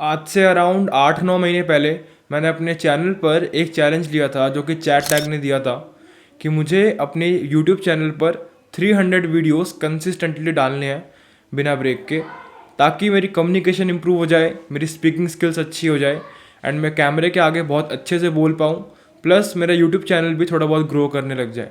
आज से अराउंड 8-9 महीने पहले मैंने अपने चैनल पर एक चैलेंज लिया था जो कि चैट टैग ने दिया था कि मुझे अपने यूट्यूब चैनल पर 300 वीडियोस कंसिस्टेंटली डालने हैं बिना ब्रेक के, ताकि मेरी कम्युनिकेशन इंप्रूव हो जाए, मेरी स्पीकिंग स्किल्स अच्छी हो जाए एंड मैं कैमरे के आगे बहुत अच्छे से बोल पाऊँ, प्लस मेरा यूट्यूब चैनल भी थोड़ा बहुत ग्रो करने लग जाए।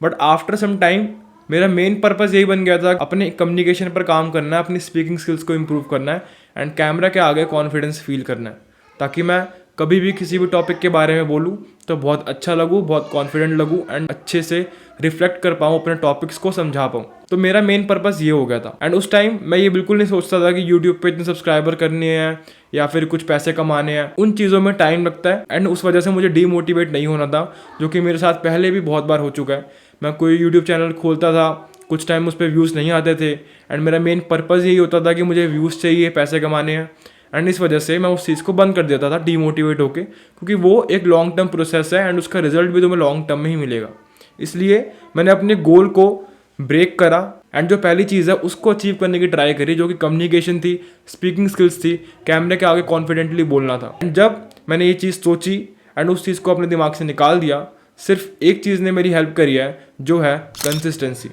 बट आफ्टर सम टाइम मेरा मेन पर्पज़ यही बन गया था, अपने कम्युनिकेशन पर काम करना है, अपनी स्पीकिंग स्किल्स को इम्प्रूव करना है एंड कैमरा के आगे कॉन्फिडेंस फील करना है, ताकि मैं कभी भी किसी भी टॉपिक के बारे में बोलूँ तो बहुत अच्छा लगूँ, बहुत कॉन्फिडेंट लगूँ एंड अच्छे से रिफ्लेक्ट कर पाऊँ, अपने टॉपिक्स को समझा पाऊँ। तो मेरा मेन पर्पज़ ये हो गया था एंड उस टाइम मैं ये बिल्कुल नहीं सोचता था कि यूट्यूब पे इतने सब्सक्राइबर करने हैं या फिर कुछ पैसे कमाने हैं। उन चीज़ों में टाइम लगता है एंड उस वजह से मुझे डीमोटिवेट नहीं होना था, जो कि मेरे साथ पहले भी बहुत बार हो चुका है। मैं कोई यूट्यूब चैनल खोलता था, कुछ टाइम उस पर व्यूज़ नहीं आते थे एंड मेरा मेन पर्पज़ यही होता था कि मुझे व्यूज़ चाहिए, पैसे कमाने हैं एंड इस वजह से मैं उस चीज़ को बंद कर देता था डीमोटिवेट होके, क्योंकि वो एक लॉन्ग टर्म प्रोसेस है एंड उसका रिजल्ट भी तुम्हें लॉन्ग टर्म में ही मिलेगा। इसलिए मैंने अपने गोल को ब्रेक करा एंड जो पहली चीज़ है उसको अचीव करने की ट्राई करी, जो कि कम्युनिकेशन थी, स्पीकिंग स्किल्स थी, कैमरे के आगे कॉन्फिडेंटली बोलना था। एंड जब मैंने ये चीज़ सोची एंड उस चीज़ को अपने दिमाग से निकाल दिया, सिर्फ एक चीज़ ने मेरी हेल्प करी है, जो है कंसिस्टेंसी।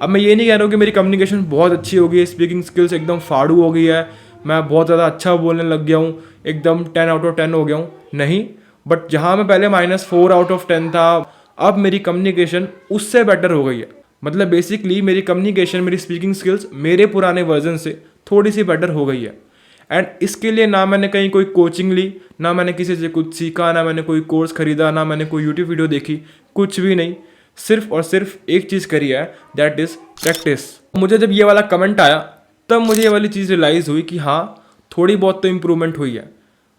अब मैं ये नहीं कह रहा हूँ कि मेरी कम्युनिकेशन बहुत अच्छी हो गई है, स्पीकिंग स्किल्स एकदम फाड़ू हो गई है, मैं बहुत ज़्यादा अच्छा बोलने लग गया हूँ, एकदम 10 आउट ऑफ 10 हो गया हूँ, नहीं। बट जहाँ मैं पहले -4 आउट ऑफ 10 था, अब मेरी कम्युनिकेशन उससे बेटर हो गई है। मतलब बेसिकली मेरी कम्युनिकेशन, मेरी स्पीकिंग स्किल्स मेरे पुराने वर्जन से थोड़ी सी बेटर हो गई है एंड इसके लिए ना मैंने कहीं कोई कोचिंग ली, ना मैंने किसी से कुछ सीखा, ना मैंने कोई कोर्स खरीदा, ना मैंने कोई यूट्यूब वीडियो देखी, कुछ भी नहीं। सिर्फ और सिर्फ एक चीज़ करी है, दैट इज़ प्रैक्टिस। मुझे जब ये वाला कमेंट आया तब मुझे ये वाली चीज़ रियलाइज़ हुई कि हाँ, थोड़ी बहुत तो इम्प्रूवमेंट हुई है।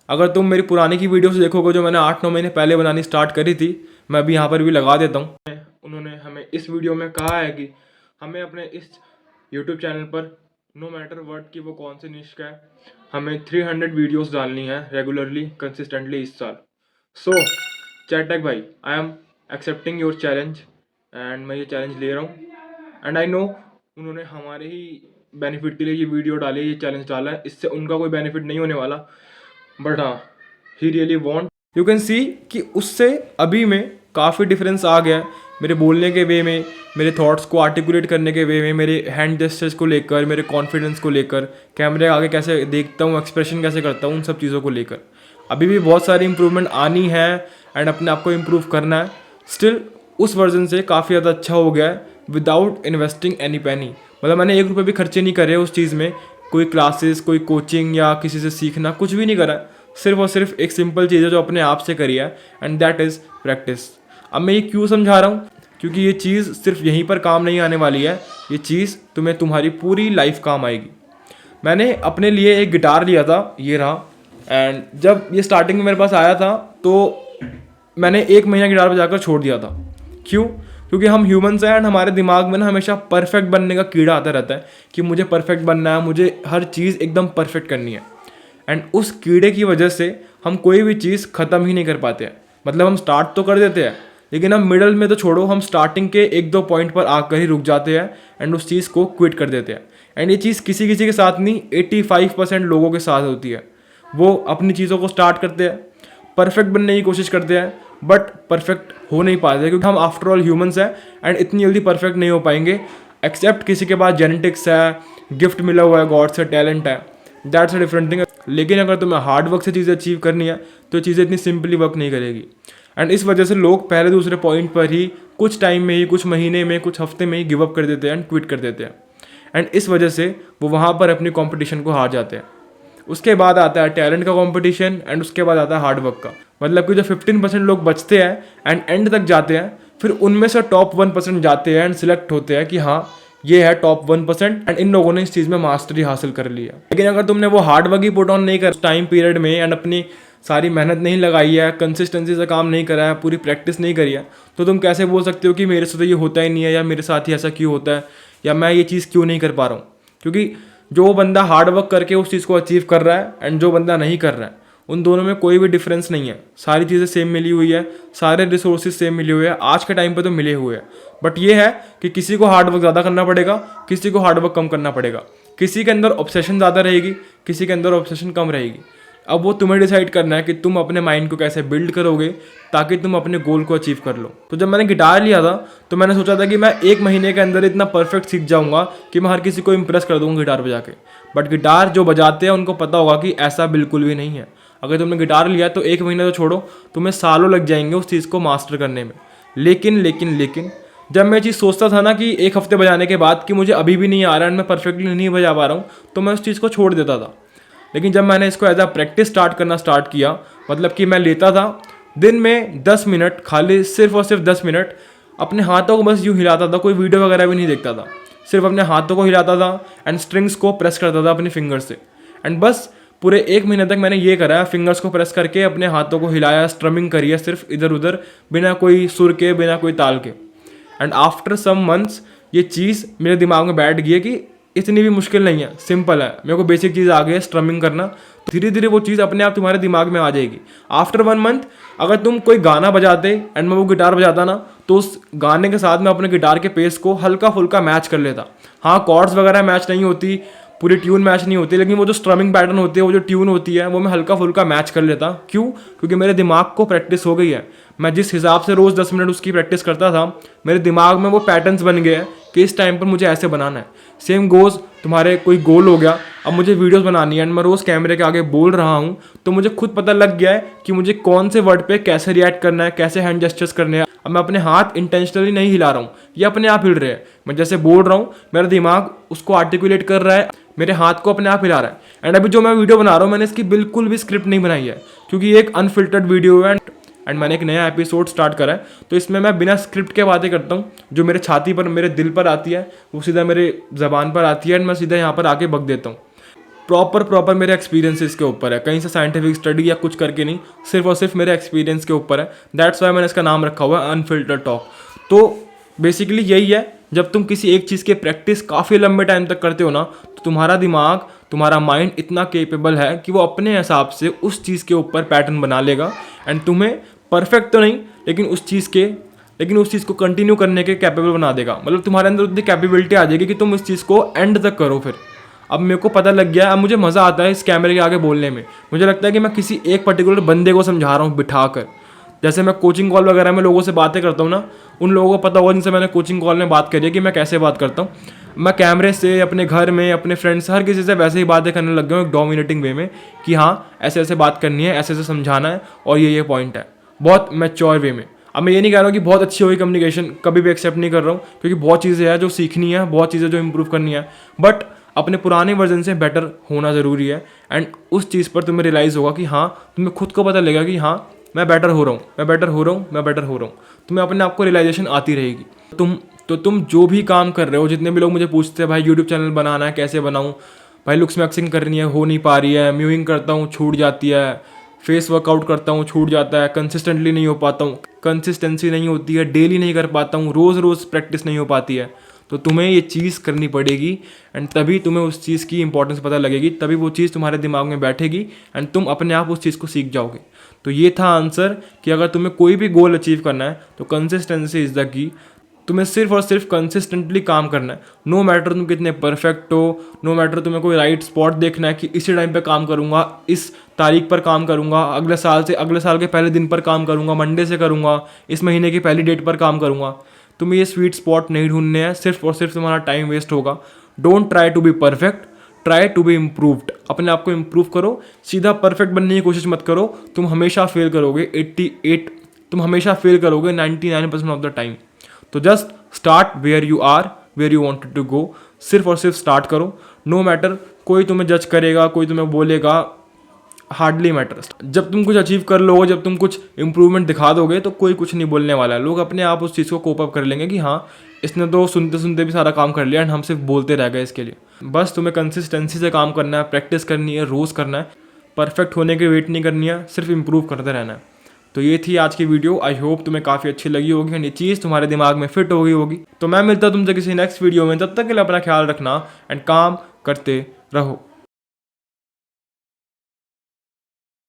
अगर तुम मेरी पुरानी की वीडियोस देखोगे जो मैंने 8-9 महीने पहले बनानी स्टार्ट करी थी, मैं अभी यहाँ पर भी लगा देता हूँ। उन्होंने हमें इस वीडियो में कहा है कि हमें अपने इस यूट्यूब चैनल पर नो मैटर व्हाट कि वो कौन से निश का है, हमें 300 वीडियोस डालनी है रेगुलरली, कंसिस्टेंटली इस साल। सो चैटक भाई, I am accepting your challenge and मैं ये चैलेंज ले रहा हूँ एंड आई नो उन्होंने हमारे ही बेनिफिट के लिए ये वीडियो डाली है, ये चैलेंज डाला है, इससे उनका कोई बेनिफिट नहीं होने वाला, बट हाँ, he really want. You can see कि उससे अभी में काफ़ी डिफरेंस आ गया है, मेरे बोलने के वे में, मेरे थॉट्स को आर्टिकुलेट करने के वे में, मेरे हैंड जेस्चर्स को लेकर, मेरे कॉन्फिडेंस को लेकर, कैमरे आगे कैसे देखता हूँ, एक्सप्रेशन कैसे करता हूँ, उन सब चीज़ों को लेकर अभी भी बहुत सारी इंप्रूवमेंट आनी है एंड अपने आप को इम्प्रूव करना है। स्टिल उस वर्जन से काफ़ी ज़्यादा अच्छा हो गया है विदाउट इन्वेस्टिंग एनी पैनी। मतलब मैंने 1 रुपये भी खर्चे नहीं करे उस चीज़ में, कोई क्लासेस, कोई कोचिंग या किसी से सीखना, कुछ भी नहीं करा है। सिर्फ और सिर्फ एक सिंपल चीज़ है जो अपने आप से करी है एंड दैट इज़ प्रैक्टिस। अब मैं ये क्यों समझा रहा हूँ, क्योंकि ये चीज़ सिर्फ यहीं पर काम नहीं आने वाली है, ये चीज़ तुम्हें तुम्हारी पूरी लाइफ काम आएगी। मैंने अपने लिए एक गिटार लिया था, ये रहा, एंड जब ये स्टार्टिंग में मेरे पास आया था तो मैंने 1 महीना गिटार बजाकर छोड़ दिया था। क्यों? क्योंकि हम ह्यूमंस हैं एंड हमारे दिमाग में ना हमेशा परफेक्ट बनने का कीड़ा आता रहता है कि मुझे परफेक्ट बनना है, मुझे हर चीज़ एकदम परफेक्ट करनी है एंड उस कीड़े की वजह से हम कोई भी चीज़ ख़त्म ही नहीं कर पाते हैं। मतलब हम स्टार्ट तो कर देते हैं, लेकिन हम मिडल में तो छोड़ो, हम स्टार्टिंग के 1-2 पॉइंट पर आकर ही रुक जाते हैं एंड उस चीज़ को क्विट कर देते हैं। एंड ये चीज़ किसी किसी के साथ नहीं, 85% लोगों के साथ होती है। वो अपनी चीज़ों को स्टार्ट करते हैं, परफेक्ट बनने की कोशिश करते हैं, बट परफेक्ट हो नहीं पाते, क्योंकि हम आफ्टर ऑल ह्यूमंस हैं एंड इतनी जल्दी परफेक्ट नहीं हो पाएंगे, एक्सेप्ट किसी के पास जेनेटिक्स है, गिफ्ट मिला हुआ है, गॉड से टैलेंट है, दैट्स अ डिफरेंट थिंग। लेकिन अगर तुम्हें हार्ड वर्क से चीज़ें अचीव करनी है तो चीज़ें इतनी सिंपली वर्क नहीं करेगी एंड इस वजह से लोग पहले दूसरे पॉइंट पर ही कुछ टाइम में ही, कुछ महीने में, कुछ हफ्ते में ही गिव अप कर देते हैं एंड क्विट कर देते हैं एंड इस वजह से वो वहाँ पर अपनी कॉम्पिटिशन को हार जाते हैं। उसके बाद आता है टैलेंट का कंपटीशन एंड उसके बाद आता है हार्ड वर्क का। मतलब कि जो 15% लोग बचते हैं एंड एंड तक जाते हैं, फिर उनमें से टॉप 1% जाते हैं एंड सिलेक्ट होते हैं कि हाँ, ये है टॉप 1% एंड इन लोगों ने इस चीज़ में मास्टरी हासिल कर लिया। लेकिन अगर तुमने वो hard work he put on नहीं कर टाइम पीरियड में एंड अपनी सारी मेहनत नहीं लगाई है, कंसिस्टेंसी से काम नहीं करा है, पूरी प्रैक्टिस नहीं करी है, तो तुम कैसे बोल सकते हो कि मेरे से तो ये होता ही नहीं है, या मेरे साथ ही ऐसा क्यों होता है, या मैं ये चीज़ क्यों नहीं कर पा रहा हूँ। क्योंकि जो बंदा हार्ड वर्क करके उस चीज़ को अचीव कर रहा है एंड जो बंदा नहीं कर रहा है, उन दोनों में कोई भी डिफरेंस नहीं है। सारी चीज़ें सेम मिली हुई है, सारे रिसोर्सेज सेम मिले हुए हैं, आज के टाइम पे तो मिले हुए हैं। बट ये है कि किसी को हार्ड वर्क ज़्यादा करना पड़ेगा, किसी को हार्ड वर्क कम करना पड़ेगा। किसी के अंदर ऑब्सेशन ज़्यादा रहेगी, किसी के अंदर ऑब्सेशन कम रहेगी। अब वो तुम्हें डिसाइड करना है कि तुम अपने माइंड को कैसे बिल्ड करोगे ताकि तुम अपने गोल को अचीव कर लो। तो जब मैंने गिटार लिया था तो मैंने सोचा था कि मैं 1 महीने के अंदर इतना परफेक्ट सीख जाऊंगा कि मैं हर किसी को इम्प्रेस कर दूंगा गिटार बजा के। बट गिटार जो बजाते हैं उनको पता होगा कि ऐसा बिल्कुल भी नहीं है। अगर तुमने गिटार लिया तो 1 महीने तो छोड़ो, तुम्हें सालों लग जाएंगे उस चीज़ को मास्टर करने में। लेकिन जब मैं ये चीज़ सोचता था ना कि 1 हफ्ते बजाने के बाद कि मुझे अभी भी नहीं आ रहा है, मैं परफेक्टली नहीं बजा पा रहा हूँ, तो मैं उस चीज़ को छोड़ देता था। लेकिन जब मैंने इसको एज अ प्रैक्टिस स्टार्ट किया, मतलब कि मैं लेता था दिन में 10 मिनट, खाली सिर्फ और सिर्फ 10 मिनट अपने हाथों को बस यूँ हिलाता था, कोई वीडियो वगैरह भी नहीं देखता था, सिर्फ अपने हाथों को हिलाता था एंड स्ट्रिंग्स को प्रेस करता था अपनी फिंगर से। एंड बस पूरे 1 महीने तक मैंने ये करा, फिंगर्स को प्रेस करके अपने हाथों को हिलाया, स्ट्रमिंग करी है सिर्फ इधर उधर, बिना कोई सुर के, बिना कोई ताल के। एंड आफ्टर सम मंथ्स ये चीज़ मेरे दिमाग में बैठ गई है कि इतनी भी मुश्किल नहीं है, सिंपल है, मेरे को बेसिक चीज़ आ गई है स्ट्रमिंग करना। धीरे धीरे वो चीज़ अपने आप तुम्हारे दिमाग में आ जाएगी। आफ्टर 1 मंथ अगर तुम कोई गाना बजाते एंड मैं वो गिटार बजाता ना, तो उस गाने के साथ मैं अपने गिटार के पेस को हल्का फुल्का मैच कर लेता। हाँ, कॉर्ड्स वगैरह मैच नहीं होती, पूरी ट्यून मैच नहीं होती, लेकिन वो जो स्ट्रमिंग पैटर्न होती है, वो जो ट्यून होती है, वो मैं हल्का फुल्का मैच कर लेता। क्यों? क्योंकि मेरे दिमाग को प्रैक्टिस हो गई है। मैं जिस हिसाब से रोज़ 10 मिनट उसकी प्रैक्टिस करता था, मेरे दिमाग में वो पैटर्न्स बन गए हैं कि इस टाइम पर मुझे ऐसे बनाना है। सेम गोज़ तुम्हारे कोई गोल हो गया, अब मुझे वीडियोस बनानी है एंड मैं रोज़ कैमरे के आगे बोल रहा हूँ, तो मुझे खुद पता लग गया है कि मुझे कौन से वर्ड पे कैसे रिएक्ट करना है, कैसे हैंड जेस्चर्स करने हैं। अब मैं अपने हाथ इंटेंशनली नहीं हिला रहा हूँ, ये अपने आप हिल रहे हैं। मैं जैसे बोल रहा हूँ, मेरा दिमाग उसको आर्टिकुलेट कर रहा है, मेरे हाथ को अपने आप हिला रहा है। एंड अभी जो मैं वीडियो बना रहा हूँ, मैंने इसकी बिल्कुल भी स्क्रिप्ट नहीं बनाई है, क्योंकि ये एक अनफिल्टर्ड वीडियो है एंड मैंने एक नया एपिसोड स्टार्ट करा है। तो इसमें मैं बिना स्क्रिप्ट के बातें करता हूँ, जो मेरे छाती पर, मेरे दिल पर आती है, वो सीधा मेरे ज़बान पर आती है एंड मैं सीधा यहाँ पर आके बक देता हूँ। प्रॉपर मेरे एक्सपीरियंसेस के ऊपर है, कहीं से साइंटिफिक स्टडी या कुछ करके नहीं, सिर्फ और सिर्फ मेरे एक्सपीरियंस के ऊपर है। दैट्स वाई मैंने इसका नाम रखा हुआ है अनफिल्टर्ड टॉक। तो बेसिकली यही है, जब तुम किसी एक चीज़ के प्रैक्टिस काफ़ी लंबे टाइम तक करते हो ना, तो तुम्हारा दिमाग, तुम्हारा माइंड इतना केपेबल है कि वो अपने हिसाब से उस चीज़ के ऊपर पैटर्न बना लेगा एंड तुम्हें परफेक्ट तो नहीं, लेकिन उस चीज़ को कंटिन्यू करने के कैपेबल बना देगा। मतलब तुम्हारे अंदर उतनी कैपेबिलिटी आ जाएगी कि तुम इस चीज़ को एंड तक करो। फिर अब मेरे को पता लग गया, अब मुझे मज़ा आता है इस कैमरे के आगे बोलने में। मुझे लगता है कि मैं किसी एक पर्टिकुलर बंदे को समझा रहा हूँ बिठा कर। जैसे मैं कोचिंग कॉल वगैरह में लोगों से बातें करता हूँ ना, उन लोगों को पता होगा जिनसे मैंने कोचिंग कॉल में बात करी है कि मैं कैसे बात करता हूँ। मैं कैमरे से, अपने घर में, अपने फ्रेंड्स से, हर किसी से वैसे ही बातें करने लग गया हूँ, एक डोमिनेटिंग वे में, कि हाँ ऐसे ऐसे बात करनी है, ऐसे ऐसे समझाना है और ये पॉइंट है, बहुत मैच्योर वे में। अब मैं ये नहीं कह रहा हूँ कि बहुत अच्छी होगी कम्युनिकेशन, कभी भी एक्सेप्ट नहीं कर रहा हूँ, क्योंकि बहुत चीज़ें हैं जो सीखनी है, बहुत चीज़ें जो इंप्रूव करनी है, बट अपने पुराने वर्जन से बेटर होना ज़रूरी है। एंड उस चीज़ पर तुम्हें रियलाइज़ होगा कि हाँ, तुम्हें खुद को पता लगेगा कि हाँ मैं बेटर हो रहा हूँ। तुम्हें अपने आप को रियलाइजेशन आती रहेगी। तुम जो भी काम कर रहे हो, जितने भी लोग मुझे पूछते हैं भाई यूट्यूब चैनल बनाना है, कैसे बनाऊँ, भाई लुक्स मैक्सिंग करनी है, हो नहीं पा रही है, म्यूइंग करता हूँ छूट जाती है, फेस वर्कआउट करता हूँ छूट जाता है, कंसिस्टेंटली नहीं हो पाता हूँ, कंसिस्टेंसी नहीं होती है, डेली नहीं कर पाता हूँ, रोज़ प्रैक्टिस नहीं हो पाती है, तो तुम्हें ये चीज़ करनी पड़ेगी एंड तभी तुम्हें उस चीज़ की इंपॉर्टेंस पता लगेगी, तभी वो चीज़ तुम्हारे दिमाग में बैठेगी एंड तुम अपने आप उस चीज़ को सीख जाओगे। तो ये था आंसर कि अगर तुम्हें कोई भी गोल अचीव करना है तो कंसिस्टेंसी इज़ द की। तुम्हें सिर्फ और सिर्फ कंसिस्टेंटली काम करना है, नो मैटर तुम कितने परफेक्ट हो, नो मैटर तुम्हें कोई राइट स्पॉट देखना है कि इसी टाइम पे काम करूँगा, इस तारीख पर काम करूँगा, अगले साल के पहले दिन पर काम करूँगा, मंडे से करूँगा, इस महीने की पहली डेट पर काम करूँगा। तुम्हें ये स्वीट स्पॉट नहीं ढूंढने हैं, सिर्फ और सिर्फ तुम्हारा टाइम वेस्ट होगा। Don't try to be perfect, try to be improved. अपने आप को इम्प्रूव करो, सीधा परफेक्ट बनने की कोशिश मत करो, तुम हमेशा फेल करोगे। 99% ऑफ द टाइम। तो just start where you are, where you wanted to go. सिर्फ और सिर्फ स्टार्ट करो, नो मैटर कोई तुम्हें जज करेगा, कोई तुम्हें बोलेगा, हार्डली मैटर्स। जब तुम कुछ अचीव कर लोगे, जब तुम कुछ इंप्रूवमेंट दिखा दोगे, तो कोई कुछ नहीं बोलने वाला है। लोग अपने आप उस चीज़ को कोप अप कर लेंगे कि हाँ इसने तो सुनते सुनते भी सारा काम कर लिया एंड हम सिर्फ बोलते रह गए इसके लिए। बस तुम्हें कंसिस्टेंसी से काम करना है, प्रैक्टिस करनी है, रोज़ करना है, परफेक्ट होने की वेट नहीं करनी है, सिर्फ इंप्रूव करते रहना है। तो ये थी आज की वीडियो। आई होप तुम्हें काफ़ी अच्छी लगी होगी एंड ये चीज़ तुम्हारे दिमाग में फिट हो गई होगी। तो मैं मिलता हूँ तुमसे किसी नेक्स्ट वीडियो में, तब तक के लिए अपना ख्याल रखना एंड काम करते रहो।